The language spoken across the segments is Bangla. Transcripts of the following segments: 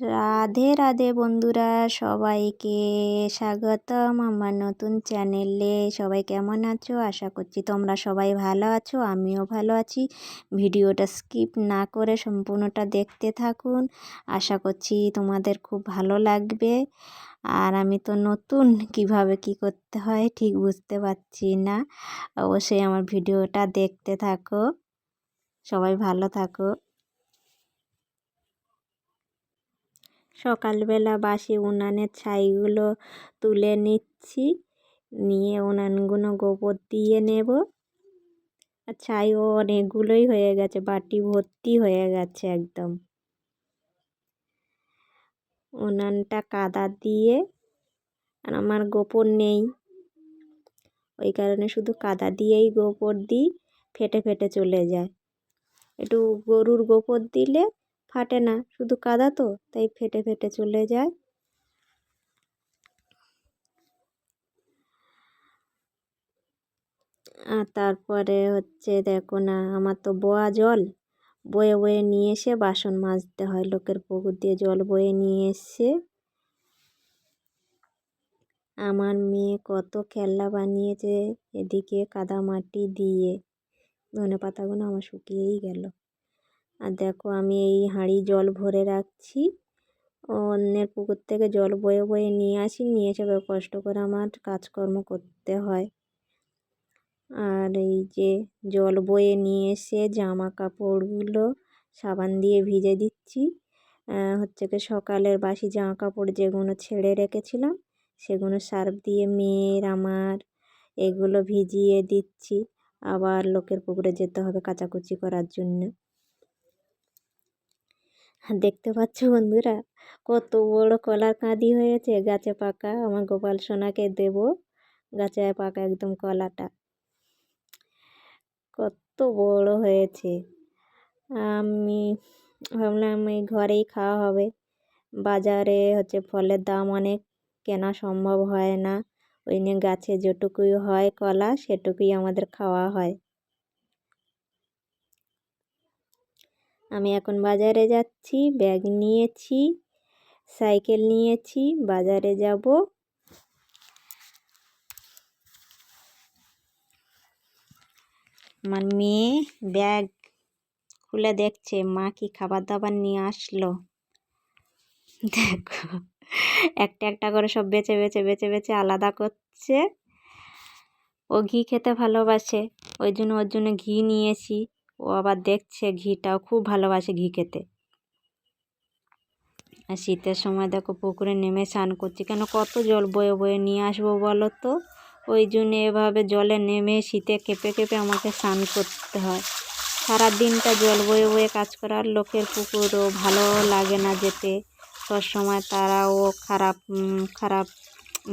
রাধে রাধে বন্ধুরা, সবাইকে স্বাগতম আমার নতুন চ্যানেলে। সবাই কেমন আছো? আশা করছি তোমরা সবাই ভালো আছো, আমিও ভালো আছি। ভিডিওটা স্কিপ না করে সম্পূর্ণটা দেখতে থাকুন, আশা করছি তোমাদের খুব ভালো লাগবে। আর আমি তো নতুন, কিভাবে কি করতে হয় ঠিক বুঝতে পারছি না। অবশ্যই আমার ভিডিওটা দেখতে থাকো, সবাই ভালো থাকো। সকালবেলা বাসি উনানের ছাইগুলো তুলে নিচ্ছি, নিয়ে উনানগুলো গোবর দিয়ে নেব। আর ছাইও অনেকগুলোই হয়ে গেছে, বাটি ভর্তি হয়ে গেছে একদম। উনানটা কাদা দিয়ে, আর আমার গোবর নেই, ওই কারণে শুধু কাদা দিয়েই গোবর দিই, ফেটে ফেটে চলে যায়। একটু গরুর গোবর দিলে ফাটে না, শুধু কাদা তো, তাই ফেটে ফেটে চলে যায়। আর তারপরে দেখো না, আমার তো বোয়া জল বয়ে বয়ে নিয়ে এসে বাসন মাজতে হয়। লোকের পুকুর দিয়ে জল বয়ে নিয়ে এসে আমার মেয়ে কত খেলনা বানিয়েছে এদিকে কাদা মাটি দিয়ে। ধনে পাতাগুলো আমার শুকিয়েই গেল। আর দেখো, আমি এই হাঁড়ি জল ভরে রাখছি, অন্যের পুকুর থেকে জল বয়ে বয়ে নিয়ে আসি, নিয়ে এসে কষ্ট করে আমার কাজকর্ম করতে হয়। আর এই যে জল বয়ে নিয়ে এসে জামা কাপড়গুলো সাবান দিয়ে ভিজে দিচ্ছি। সকালের বাসি জামা কাপড় যেগুলো ছেড়ে রেখেছিলাম, সেগুলো সার্ফ দিয়ে মেয়ের আমার এগুলো ভিজিয়ে দিচ্ছি। আবার লোকের পুকুরে যেতে হবে কাচাকুচি করার জন্য। দেখতে পাচ্ছ বন্ধুরা, কত বড় কলার কাঁদি হয়েছে, গাছে পাকা। আমার গোপাল সোনাকে দেব, গাছে পাকা একদম কলাটা কত বড় হয়েছে। আমি ভাবলাম এই ঘরেই খাওয়া হবে। বাজারে ফলের দাম অনেক, কেনা সম্ভব হয় না। ওই নিয়ে গাছে যেটুকুই হয় কলা, সেটুকুই আমাদের খাওয়া হয়। আমি এখন বাজারে যাচ্ছি, ব্যাগ নিয়েছি, সাইকেল নিয়েছি, বাজারে যাব। আমার মেয়ে ব্যাগ খুলে দেখছে মা কি খাবার দাবার নিয়ে আসলো। দেখো, একটা একটা করে সব বেছে বেছে বেছে বেছে আলাদা করছে। ও ঘি খেতে ভালোবাসে, ওর জন্য ঘি নিয়েছি। ও আবার দেখছে, ঘিটাও খুব ভালোবাসে ঘি খেতে। আর শীতের সময় দেখো পুকুরে নেমে স্নান করছি, কেন কত জল বয়ে বয়ে নিয়ে আসবো বলো তো। ওই জন্য এভাবে জলে নেমে শীতে কেঁপে কেঁপে আমাকে স্নান করতে হয়। সারা দিনটা জল বয়ে বয়ে কাজ করার, লোকের পুকুরও ভালো লাগে না যেতে। সবসময় তারাও খারাপ খারাপ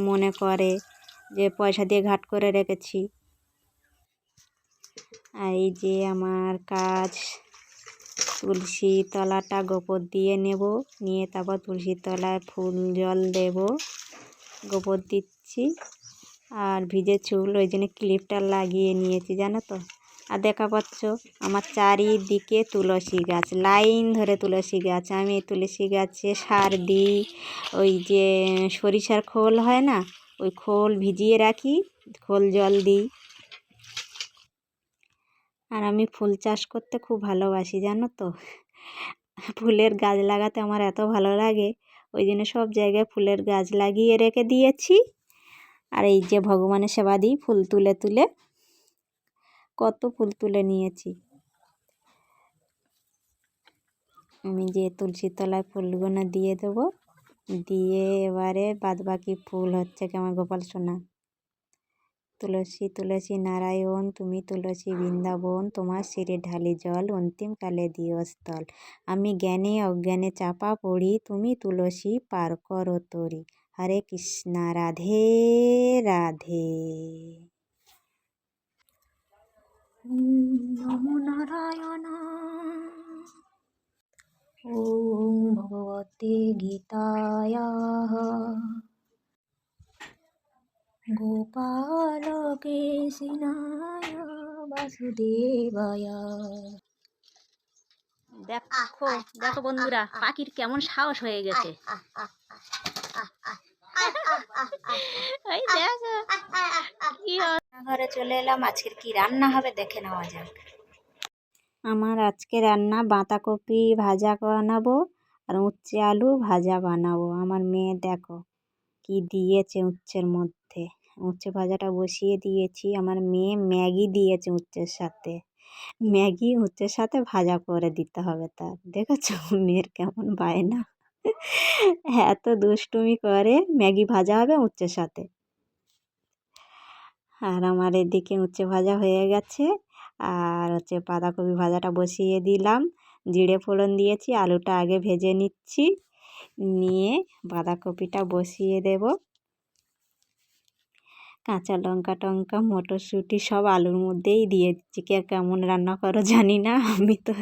মনে করে যে পয়সা দিয়ে ঘাট করে রেখেছি। আর এই যে আমার কাজ, তুলসী তলাটা গোবর দিয়ে নেব, নিয়ে তারপর তুলসী তলায় ফুল জল দেব, গোবর দিচ্ছি। আর ভিজে চুল, ওই জন্য ক্লিপটা লাগিয়ে নিয়েছি, জানো তো। আর দেখা পাচ্ছ আমার চারিদিকে তুলসী গাছ, লাইন ধরে তুলসী গাছ। আমি এই তুলসী গাছে সার দিই, ওই যে সরিষার খোল হয় না, ওই খোল ভিজিয়ে রাখি, খোল জল দিই। আর আমি ফুল চাষ করতে খুব ভালোবাসি, জানো তো। ফুলের গাছ লাগাতে আমার এত ভালো লাগে, ওই জন্য সব জায়গায় ফুলের গাছ লাগিয়ে রেখে দিয়েছি। আর এই যে ভগবানের সেবা দিই, ফুল তুলে তুলে কত ফুল তুলে নিয়েছি। আমি যে তুলসী তলায় ফুলগুলো দিয়ে দেবো, দিয়ে এবারে বাদ বাকি ফুল আমার গোপাল সোনা। তুলসী তুলসী নারায়ণ, তুমি তুলসী বৃন্দাবন, তোমার শিরে ঢালি জল, অন্তিমকালে দিও স্থল। আমি জ্ঞানে অজ্ঞানে চাপা পড়ি, তুমি তুলসী পার করো তরি। হরে কৃষ্ণ, রাধে রাধে। নমো নারায়ণ। ওম ভগবতে গীতায়াঃ গোপাল কৃষ্ণায় বাসুদেবায়। দেখো দেখো বন্ধুরা, পাখির কেমন সাহস হয়ে গেছে। এই দেখো কি ঘরে চলে এলাম। আজকের কি রান্না হবে দেখে নেওয়া যাক। আমার আজকে রান্না বাঁধাকপি ভাজা বানাবো আর উচ্ছে আলু ভাজা বানাবো। আমার মেয়ে দেখো কি দিয়েছে উচ্ছের মধ্যে। উচ্ছে ভাজাটা বসিয়ে দিয়েছি। আমার মেয়ে ম্যাগি দিয়েছে উচ্ছের সাথে। ম্যাগি উচ্ছের সাথে ভাজা করে দিতে হবে তার। দেখেছো মেয়ের কেমন বায়না, এত দুষ্টুমি করে। ম্যাগি ভাজা হবে উচ্ছের সাথে। আর আমার এদিকে উচ্ছে ভাজা হয়ে গেছে। আর বাঁধাকপি ভাজাটা বসিয়ে দিলাম। জিরে ফোড়ন দিয়েছি, আলুটা আগে ভেজে নিচ্ছি, নিয়ে বাঁধাকপিটা বসিয়ে দেব। কাঁচা লঙ্কা টঙ্কা মটরশুঁটি সব আলুর মধ্যেই দিয়ে দিচ্ছি। কে কেমন রান্না করো জানি না, আমি তো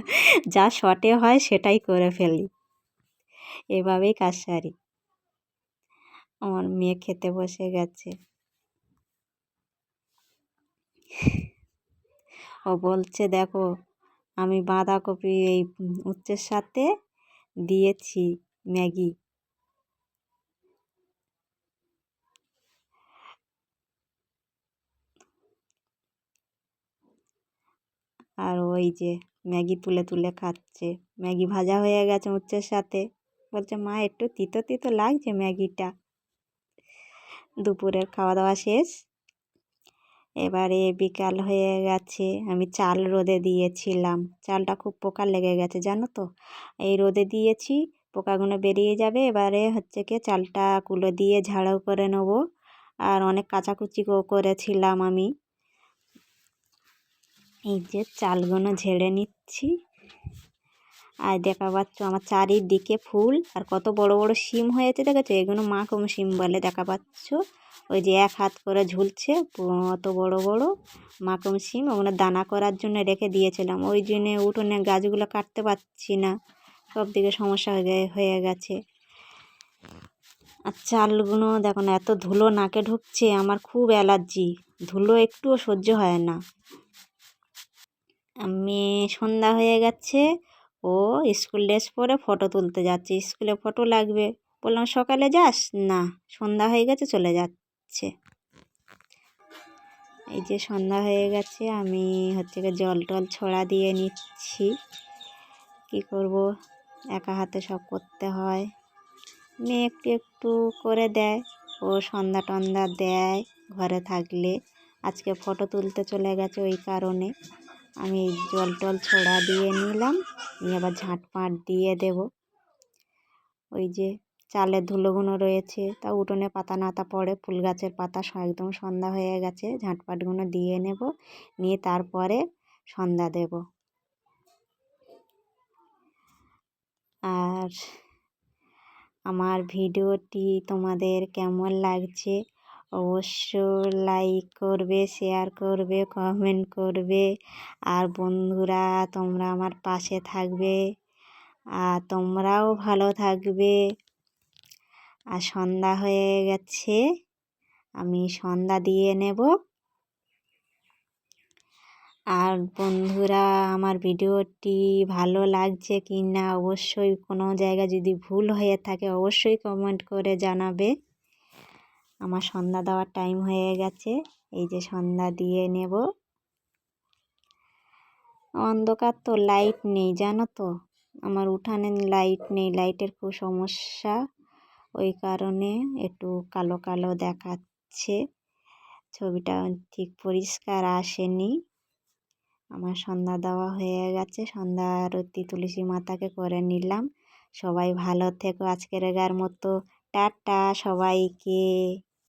যা শর্টে হয় সেটাই করে ফেলি, এভাবেই কাজ সারি। আমার মেয়ে খেতে বসে গেছে। ও বলছে দেখো আমি বাঁধাকপি এই উচ্ছের সাথে দিয়েছি ম্যাগি। আর ওই যে ম্যাগি তুলে তুলে খাচ্ছে। ম্যাগি ভাজা হয়ে গেছে উচ্ছের সাথে। বলছে মা একটু তিতো তিতো লাগছে ম্যাগিটা। দুপুরের খাওয়া দাওয়া শেষ। এবারে বিকাল হয়ে গেছে। আমি চাল রোদে দিয়েছিলাম। চালটা খুব পোকা লেগে গেছে জানো তো। এই রোদে দিয়েছি, পোকাগুলো বেরিয়ে যাবে। এবারে কি চালটা কুলো দিয়ে ঝাড়াও করে নেবো। আর অনেক কাচাকুচি করেছিলাম আমি। এই যে চালগুলো ঝেড়ে নিচ্ছি। আর দেখা পাচ্ছ আমার চারিদিকে ফুল আর কত বড় বড় শিম হয়েছে দেখেছো। এগুলো মাকুম শিম বলে, দেখা পাচ্ছ। ওই যে এক হাত করে ঝুলছে অত বড় বড় মাকুম শিম। ওগুলো দানা করার জন্য রেখে দিয়েছিলাম। ওই জন্য উঠোনে গাছগুলো কাটতে পারছি না, সব দিকে সমস্যা হয়ে গেছে। আর চালগুলো দেখো না, এত ধুলো নাকে ঢুকছে। আমার খুব অ্যালার্জি, ধুলো একটুও সহ্য হয় না। আমি সন্ধ্যা হয়ে গেছে, ও স্কুল ড্রেস পরে ফটো তুলতে যাচ্ছে। স্কুলে ফটো লাগবে। বললাম সকালে যাস না, সন্ধ্যা হয়ে গেছে চলে যাচ্ছে। এই যে সন্ধ্যা হয়ে গেছে, আমি জল টল ছড়া দিয়ে নিচ্ছি। কি করব, একা হাতে সব করতে হয়। মেয়ে একটু একটু করে দেয়, ও সন্ধ্যা টন্ধা দেয় ঘরে থাকলে। আজকে ফটো তুলতে চলে গেছে, ওই কারণে আমি জল টল ছড়া দিয়ে নিলাম, নিয়ে আবার ঝাঁটপাট দিয়ে দেব। ওই যে চালের ধুলোগুলো রয়েছে, তা উঠোনে পাতা নাতা পড়ে, ফুল গাছের পাতা একদম সন্ধ্যা হয়ে গেছে। ঝাঁটপাটগুলো দিয়ে নেব, নিয়ে তারপরে সন্ধ্যা দেব। আর আমার ভিডিওটি তোমাদের কেমন লাগছে অবশ্য লাইক করবে, শেয়ার করবে, কমেন্ট করবে। আর বন্ধুরা তোমরা আমার পাশে থাকবে, আর তোমরাও ভালো থাকবে। আর সন্ধ্যা হয়ে গেছে, আমি সন্ধ্যা দিয়ে নেব। আর বন্ধুরা আমার ভিডিওটি ভালো লাগছে কি না অবশ্যই, কোনো জায়গায় যদি ভুল হয়ে থাকে অবশ্যই কমেন্ট করে জানাবে। আমার সন্ধ্যা দেওয়ার টাইম হয়ে গেছে, এই যে সন্ধ্যা দিয়ে নেব। অন্ধকার তো, লাইট নেই জানো তো, আমার উঠানে লাইট নেই, লাইটের খুব সমস্যা। ওই কারণে একটু কালো কালো দেখাচ্ছে, ছবিটা ঠিক পরিষ্কার আসেনি। আমার সন্ধ্যা দেওয়া হয়ে গেছে, সন্ধ্যা আরতি তুলসী মাতাকে করে নিলাম। সবাই ভালো থেকো, আজকের মতো টাটা সবাইকে।